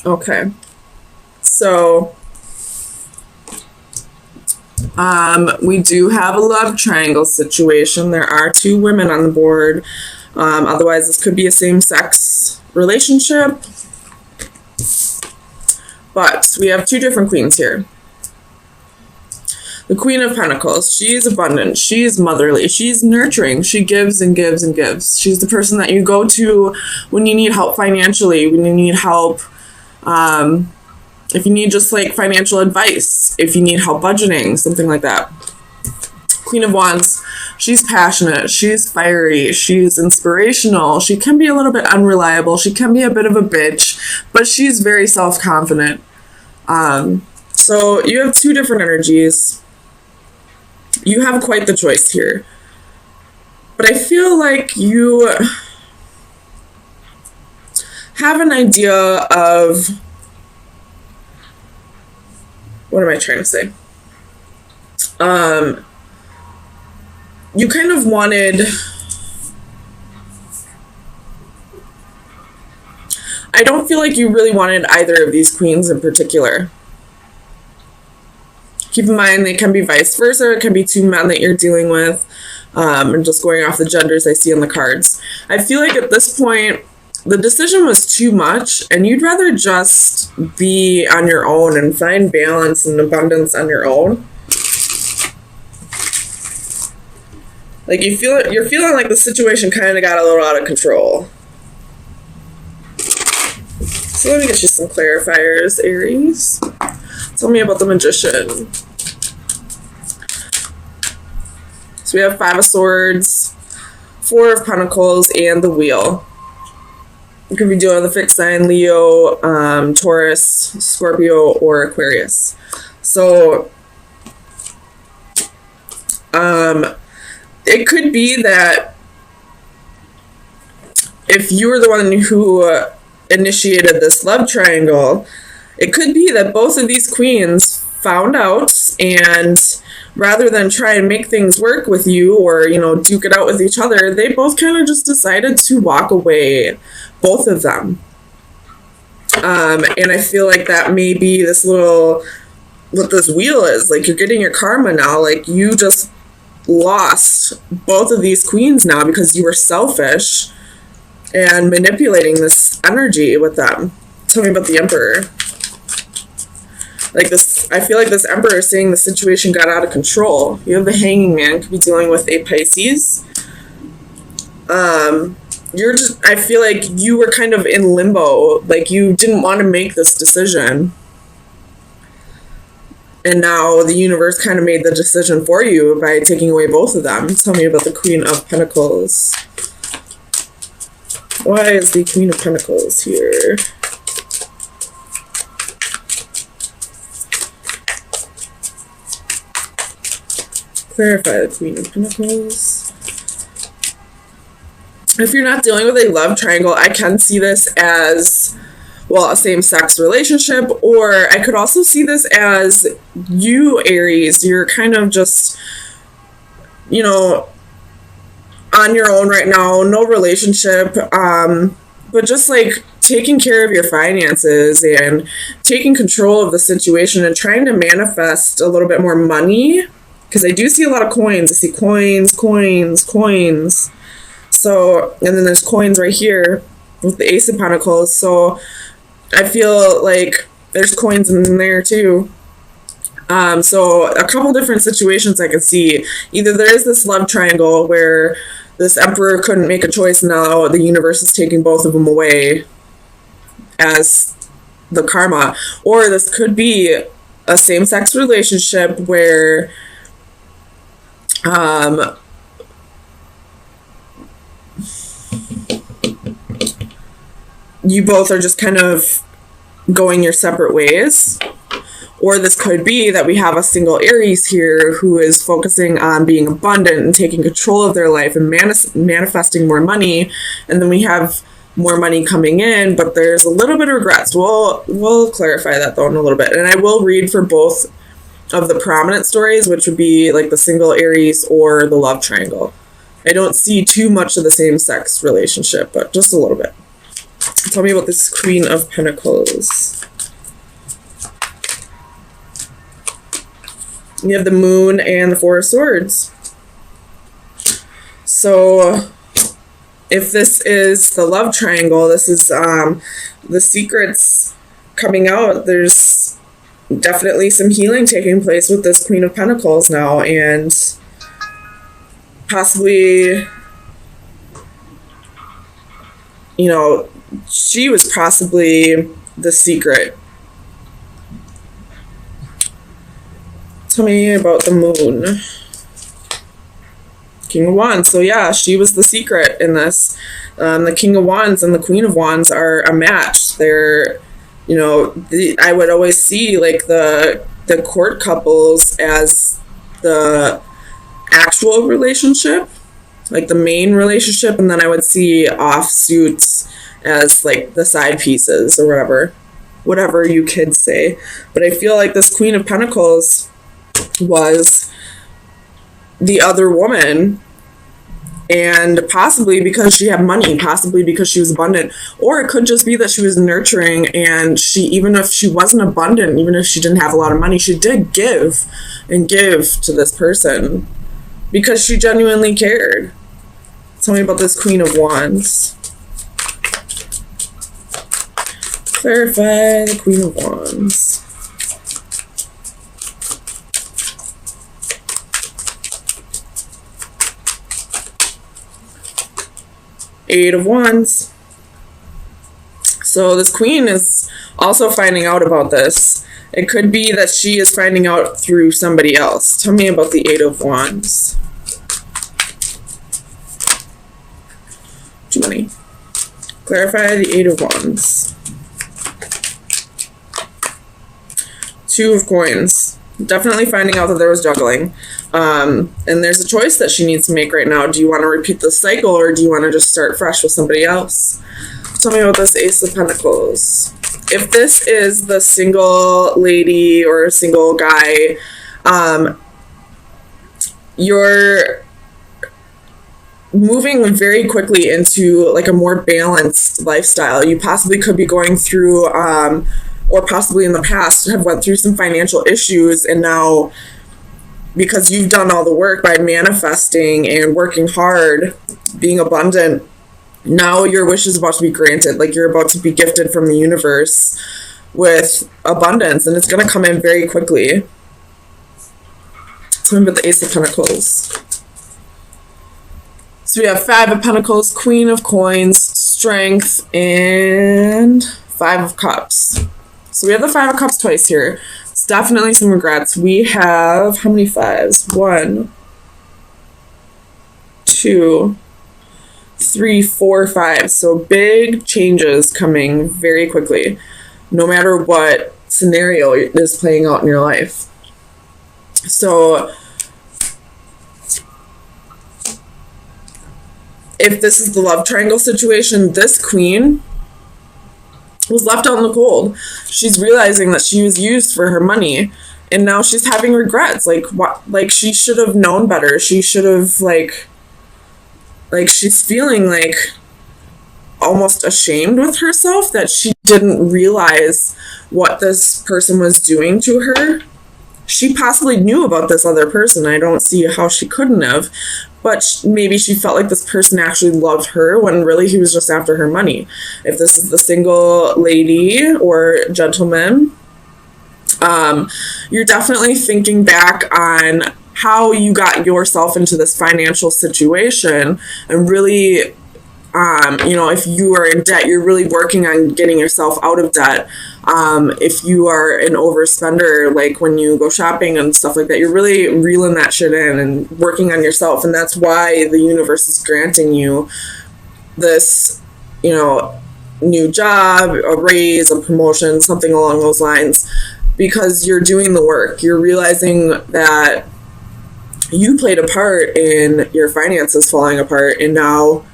Okay. So, we do have a love triangle situation. There are two women on the board. Otherwise, this could be a same-sex relationship. But we have two different queens here. The Queen of Pentacles, she's abundant, she's motherly, she's nurturing, she gives and gives and gives. She's the person that you go to when you need help financially, when you need help, if you need just like financial advice, if you need help budgeting, something like that. Queen of Wands, she's passionate, she's fiery, she's inspirational, she can be a little bit unreliable, she can be a bit of a bitch, but she's very self-confident. So you have two different energies. You have quite the choice here. But I feel like you have an idea of, what am I trying to say? You kind of wanted, I don't feel like you really wanted either of these queens in particular. Keep in mind, they can be vice versa. It can be two men that you're dealing with. And just going off the genders I see on the cards. I feel like at this point, the decision was too much, and you'd rather just be on your own and find balance and abundance on your own. Like you're feeling like the situation kind of got a little out of control. So let me get you some clarifiers, Aries. Tell me about the Magician. So we have Five of Swords, Four of Pentacles, and the Wheel. You could be dealing with a fixed sign, Leo, Taurus, Scorpio, or Aquarius. So it could be that if you were the one who initiated this love triangle, it could be that both of these queens found out, and rather than try and make things work with you or, you know, duke it out with each other, they both kind of just decided to walk away, both of them. And I feel like that may be this little, what this wheel is, like you're getting your karma now, like you just lost both of these queens now because you were selfish and manipulating this energy with them. Tell me about the Emperor. Like this, I feel like this Emperor is saying the situation got out of control. You have the Hanging Man, could be dealing with a Pisces. I feel like you were kind of in limbo, like you didn't want to make this decision. And now the universe kind of made the decision for you by taking away both of them. Tell me about the Queen of Pentacles. Why is the Queen of Pentacles here? Clarify the Queen of Pentacles. If you're not dealing with a love triangle, I can see this as, well, a same-sex relationship, or I could also see this as you, Aries, you're kind of just, you know, on your own right now, no relationship, but just like taking care of your finances and taking control of the situation and trying to manifest a little bit more money, because I do see a lot of coins. I see coins, coins, coins. So, and then there's coins right here with the Ace of Pentacles. So I feel like there's coins in there too. So a couple different situations I could see. Either there is this love triangle where this Emperor couldn't make a choice, now the universe is taking both of them away as the karma. Or this could be a same-sex relationship where you both are just kind of going your separate ways. Or this could be that we have a single Aries here who is focusing on being abundant and taking control of their life and manifesting more money. And then we have more money coming in, but there's a little bit of regrets. We'll clarify that though in a little bit. And I will read for both of the prominent stories, which would be like the single Aries or the love triangle. I don't see too much of the same sex relationship, but just a little bit. Tell me about this Queen of Pentacles. You have the Moon and the Four of Swords. So if this is the love triangle, this is the secrets coming out. There's definitely some healing taking place with this Queen of Pentacles now, and possibly, you know, she was possibly the secret. Tell me about the Moon. King of Wands. So yeah, she was the secret in this. The King of Wands and the Queen of Wands are a match. They're, you know, I would always see like the court couples as the actual relationship, like the main relationship, and then I would see offsuits as like the side pieces or whatever you kids say. But I feel like this Queen of Pentacles was the other woman, and possibly because she had money, possibly because she was abundant, or it could just be that she was nurturing, and she, even if she wasn't abundant, even if she didn't have a lot of money, she did give and give to this person because she genuinely cared. Tell me about this Queen of Wands. Clarify the Queen of Wands. Eight of Wands. So this queen is also finding out about this. It could be that she is finding out through somebody else. Tell me about the Eight of Wands. Too many. Clarify the Eight of Wands. Two of Coins. Definitely finding out that there was juggling. And there's a choice that she needs to make right now. Do you want to repeat the cycle, or do you want to just start fresh with somebody else? Tell me about this Ace of Pentacles. If this is the single lady or a single guy, you're moving very quickly into like a more balanced lifestyle. You possibly could be going through, or possibly in the past have went through some financial issues, and now because you've done all the work by manifesting and working hard, being abundant, now your wish is about to be granted. Like you're about to be gifted from the universe with abundance, and it's going to come in very quickly. Tell me about the Ace of Pentacles. So we have Five of Pentacles, Queen of Coins, Strength, and Five of Cups. So we have the Five of Cups twice here. It's definitely some regrets. We have, how many fives? 1, 2, 3, 4, 5. So big changes coming very quickly, no matter what scenario is playing out in your life. So if this is the love triangle situation, this queen was left out in the cold. She's realizing that she was used for her money, and now she's having regrets. Like what? Like she should have known better. She should have like she's feeling like almost ashamed with herself that she didn't realize what this person was doing to her. She possibly knew about this other person. I don't see how she couldn't have. But maybe she felt like this person actually loved her when really he was just after her money. If this is the single lady or gentleman, you're definitely thinking back on how you got yourself into this financial situation, and really, you know, if you are in debt, you're really working on getting yourself out of debt. If you are an overspender, like when you go shopping and stuff like that, you're really reeling that shit in and working on yourself. And that's why the universe is granting you this, you know, new job, a raise, a promotion, something along those lines, because you're doing the work. You're realizing that you played a part in your finances falling apart, and now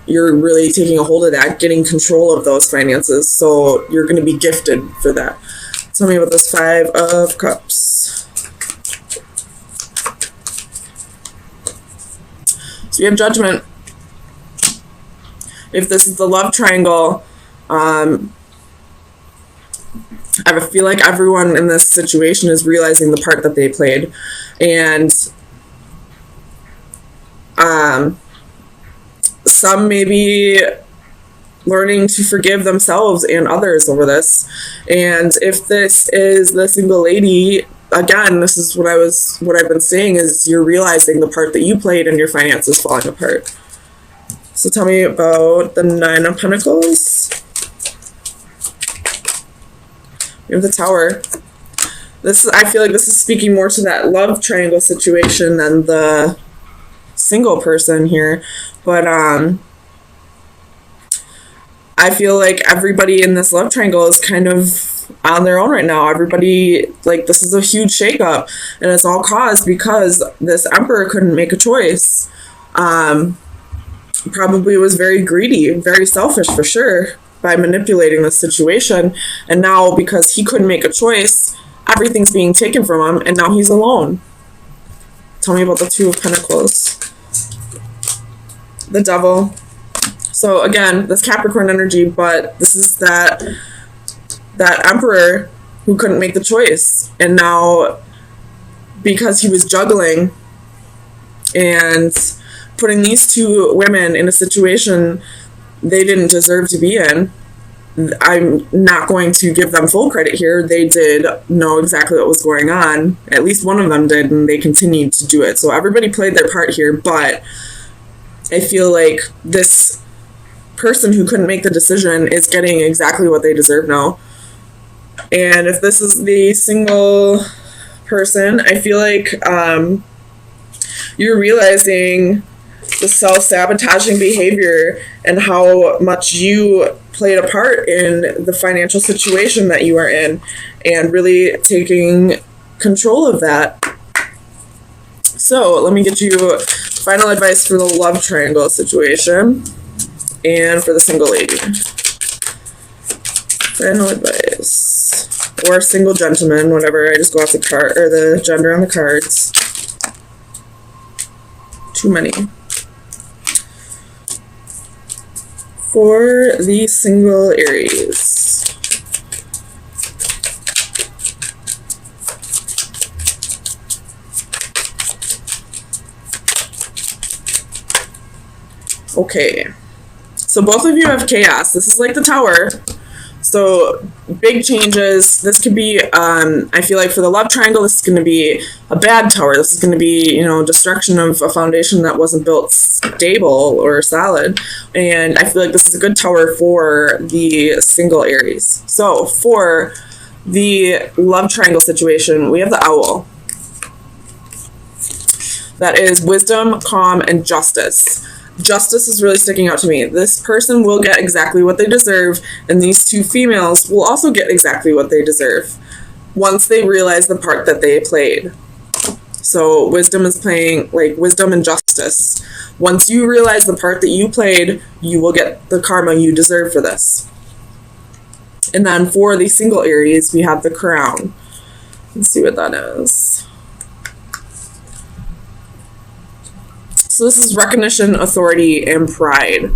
you're really taking a hold of that, getting control of those finances. So you're going to be gifted for that. Tell me about this Five of Cups. So you have Judgment. if this is the love triangle, I feel like everyone in this situation is realizing the part that they played. And some may be learning to forgive themselves and others over this. And if this is the single lady, again, this is what I've been saying, is you're realizing the part that you played and your finances falling apart. So tell me about the Nine of Pentacles. We have the Tower. I feel like this is speaking more to that love triangle situation than the single person here. But I feel like everybody in this love triangle is kind of on their own right now. Everybody, like, this is a huge shakeup, and it's all caused because this Emperor couldn't make a choice. Probably was very greedy, very selfish for sure, by manipulating the situation. And now, because he couldn't make a choice, everything's being taken from him, and now he's alone. Tell me about the Two of Pentacles. The Devil. So again, this Capricorn energy, but this is that Emperor who couldn't make the choice. And now, because he was juggling and putting these two women in a situation they didn't deserve to be in, I'm not going to give them full credit here. They did know exactly what was going on. At least one of them did, and they continued to do it. So everybody played their part here, but I feel like this person who couldn't make the decision is getting exactly what they deserve now. And if this is the single person, I feel like you're realizing the self-sabotaging behavior and how much you played a part in the financial situation that you are in, and really taking control of that. So let me get you final advice for the love triangle situation and for the single lady. Final advice. Or single gentleman, whatever. I just go off the card, or the gender on the cards. Too many. For the single Aries. Okay. So both of you have chaos. This is like the Tower. So big changes. This could be, I feel like for the love triangle, this is going to be a bad Tower. This is going to be, destruction of a foundation that wasn't built stable or solid. And I feel like this is a good Tower for the single Aries. So for the love triangle situation, we have the Owl. That is wisdom, calm, and justice. Justice is really sticking out to me. This person will get exactly what they deserve, and these two females will also get exactly what they deserve once they realize the part that they played. So wisdom is playing, like, wisdom and justice. Once you realize the part that you played, you will get the karma you deserve for this. And then for the single Aries, we have the Crown. Let's see what that is. So this is recognition, authority, and pride.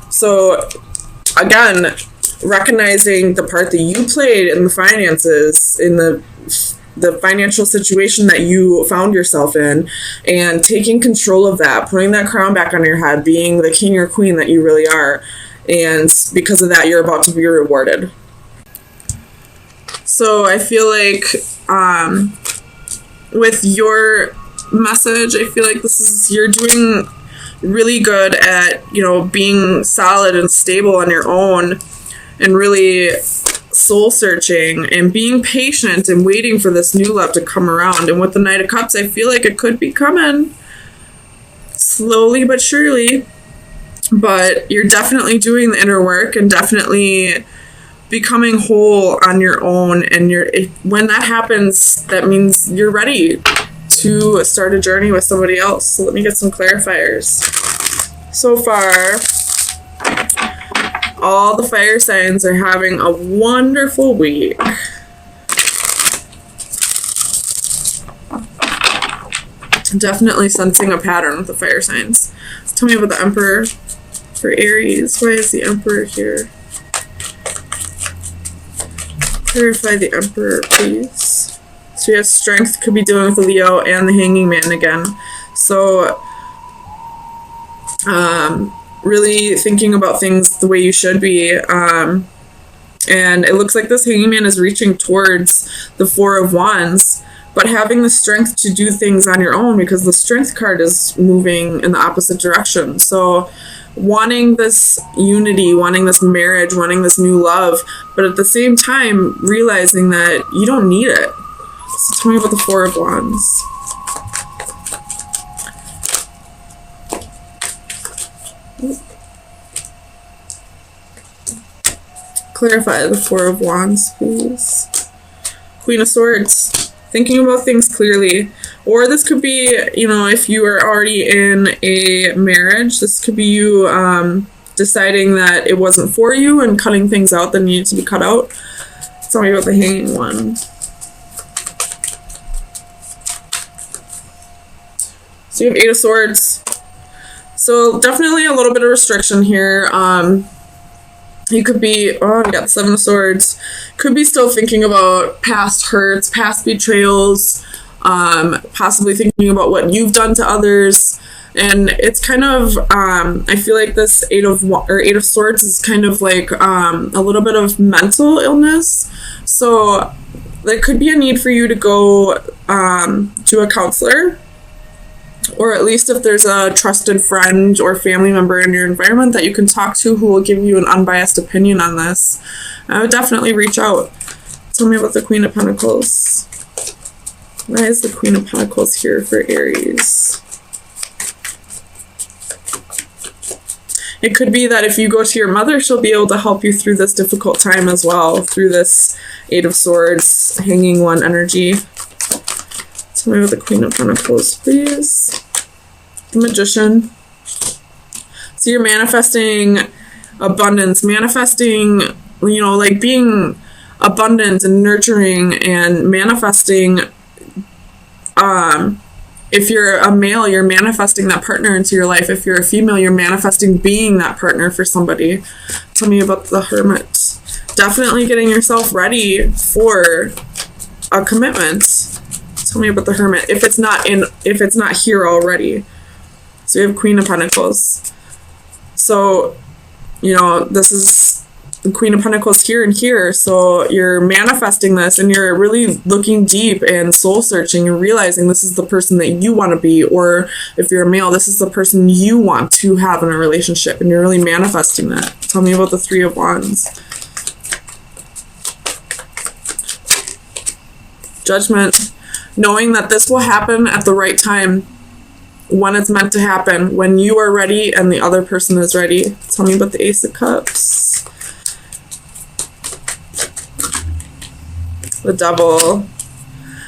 So again, recognizing the part that you played in the finances, in the financial situation that you found yourself in, and taking control of that, putting that crown back on your head, being the king or queen that you really are. And because of that, you're about to be rewarded. So I feel like with your message, I feel like you're doing really good at, being solid and stable on your own, and really soul searching and being patient and waiting for this new love to come around. And with the Knight of Cups, I feel like it could be coming slowly but surely, but you're definitely doing the inner work and definitely becoming whole on your own. And when that happens, that means you're ready to start a journey with somebody else. So let me get some clarifiers. So far, all the fire signs are having a wonderful week. Definitely sensing a pattern with the fire signs. Tell me about the Emperor. For Aries, why is the Emperor here? Clarify the Emperor, please. So we have strength, could be dealing with the Leo and the Hanging Man again. So, really thinking about things the way you should be. And it looks like this Hanging Man is reaching towards the Four of Wands, but having the strength to do things on your own, because the Strength card is moving in the opposite direction. So wanting this unity, wanting this marriage, wanting this new love, but at the same time realizing that you don't need it. So tell me about the Four of Wands. Clarify the Four of Wands, please. Queen of Swords. Thinking about things clearly. Or this could be, you know, if you are already in a marriage, this could be you deciding that it wasn't for you and cutting things out that needed to be cut out. Tell me about the Hanging One. So you have Eight of Swords. So definitely a little bit of restriction here. You could be, oh, you got Seven of Swords. Could be still thinking about past hurts, past betrayals, possibly thinking about what you've done to others. And it's kind of, I feel like this Eight of Swords is kind of like a little bit of mental illness. So there could be a need for you to go to a counselor, or at least if there's a trusted friend or family member in your environment that you can talk to who will give you an unbiased opinion on this. I would definitely reach out. Tell me about the Queen of Pentacles. Why is the Queen of Pentacles here for Aries? It could be that if you go to your mother, she'll be able to help you through this difficult time as well, through this Eight of Swords, Hanging One energy. Tell me about the Queen of Pentacles, please. The Magician. So you're manifesting abundance, manifesting, you know, like being abundant and nurturing and manifesting. If you're a male, you're manifesting that partner into your life. If you're a female, you're manifesting being that partner for somebody. Tell me about the Hermit. Definitely getting yourself ready for a commitment. Tell me about the Hermit, if it's not here already. So we have Queen of Pentacles. So, you know, this is the Queen of Pentacles here and here. So you're manifesting this and you're really looking deep and soul searching and realizing this is the person that you want to be. Or if you're a male, this is the person you want to have in a relationship, and you're really manifesting that. Tell me about the Three of Wands. Judgment. Knowing that this will happen at the right time, when it's meant to happen, when you are ready and the other person is ready. Tell me about the Ace of Cups. The Devil.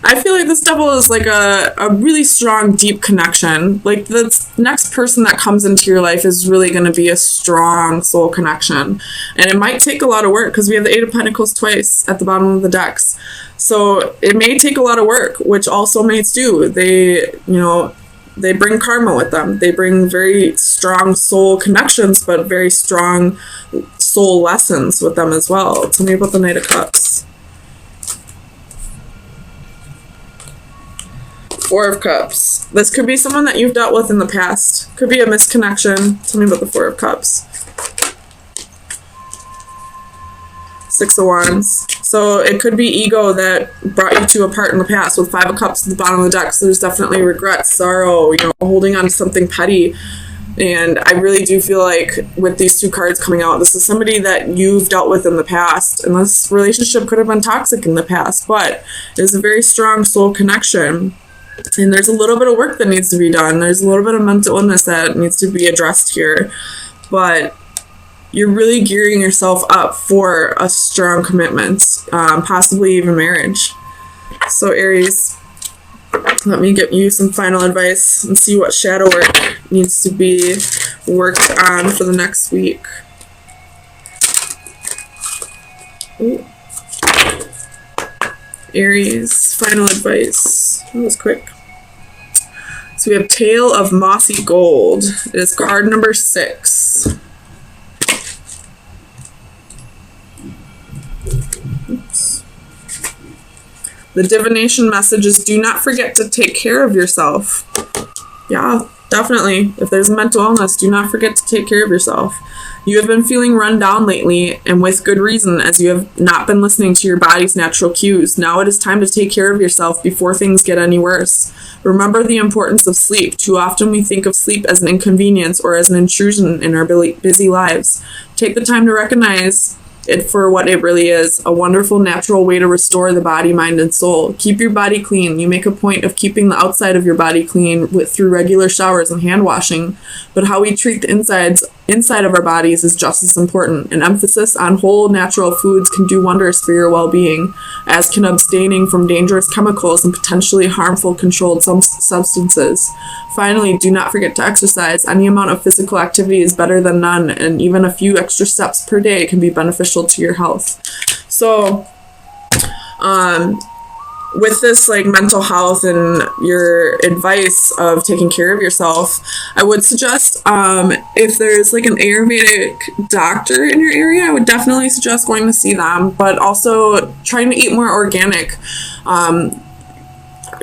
I feel like this Devil is like a really strong, deep connection. Like the next person that comes into your life is really going to be a strong soul connection. And it might take a lot of work because we have the Eight of Pentacles twice at the bottom of the decks. So it may take a lot of work, which all soulmates do. They, you know, they bring karma with them. They bring very strong soul connections, but very strong soul lessons with them as well. Tell me about the Knight of Cups. Four of Cups. This could be someone that you've dealt with in the past. Could be a misconnection. Tell me about the Four of Cups. Six of Wands. So it could be ego that brought you two apart in the past, with Five of Cups at the bottom of the deck. So there's definitely regret, sorrow, you know, holding on to something petty. And I really do feel like with these two cards coming out, this is somebody that you've dealt with in the past. And this relationship could have been toxic in the past, but it's a very strong soul connection. And there's a little bit of work that needs to be done. There's a little bit of mental illness that needs to be addressed here. But you're really gearing yourself up for a strong commitment, possibly even marriage. So Aries, let me give you some final advice and see what shadow work needs to be worked on for the next week. Ooh. Aries, final advice. That was quick. So we have Tale of Mossy Gold. It is card number 6. The divination message is do not forget to take care of yourself. Yeah, definitely. If there's a mental illness, do not forget to take care of yourself. You have been feeling run down lately, and with good reason, as you have not been listening to your body's natural cues. Now it is time to take care of yourself before things get any worse. Remember the importance of sleep. Too often we think of sleep as an inconvenience or as an intrusion in our busy lives. Take the time to recognize it for what it really is, a wonderful natural way to restore the body, mind, and soul. Keep your body clean. You make a point of keeping the outside of your body clean through regular showers and hand washing, but how we treat the inside of our bodies is just as important. An emphasis on whole natural foods can do wonders for your well-being, as can abstaining from dangerous chemicals and potentially harmful controlled substances. Finally, do not forget to exercise. Any amount of physical activity is better than none, and even a few extra steps per day can be beneficial to your health. So, with this like mental health and your advice of taking care of yourself, I would suggest if there's like an Ayurvedic doctor in your area, I would definitely suggest going to see them, but also trying to eat more organic.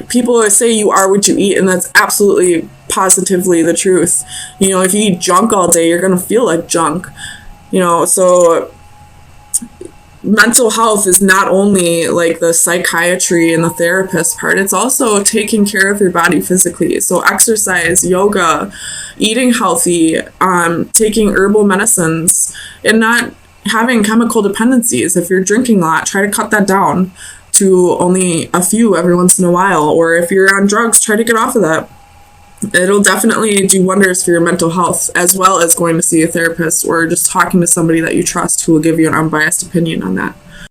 People say you are what you eat, and that's absolutely positively the truth. You know, if you eat junk all day, you're going to feel like junk. You know, so mental health is not only like the psychiatry and the therapist part, it's also taking care of your body physically. So exercise, yoga, eating healthy, taking herbal medicines, and not having chemical dependencies. If you're drinking a lot, try to cut that down to only a few every once in a while. Or if you're on drugs, try to get off of that. It'll definitely do wonders for your mental health, as well as going to see a therapist or just talking to somebody that you trust who will give you an unbiased opinion on that.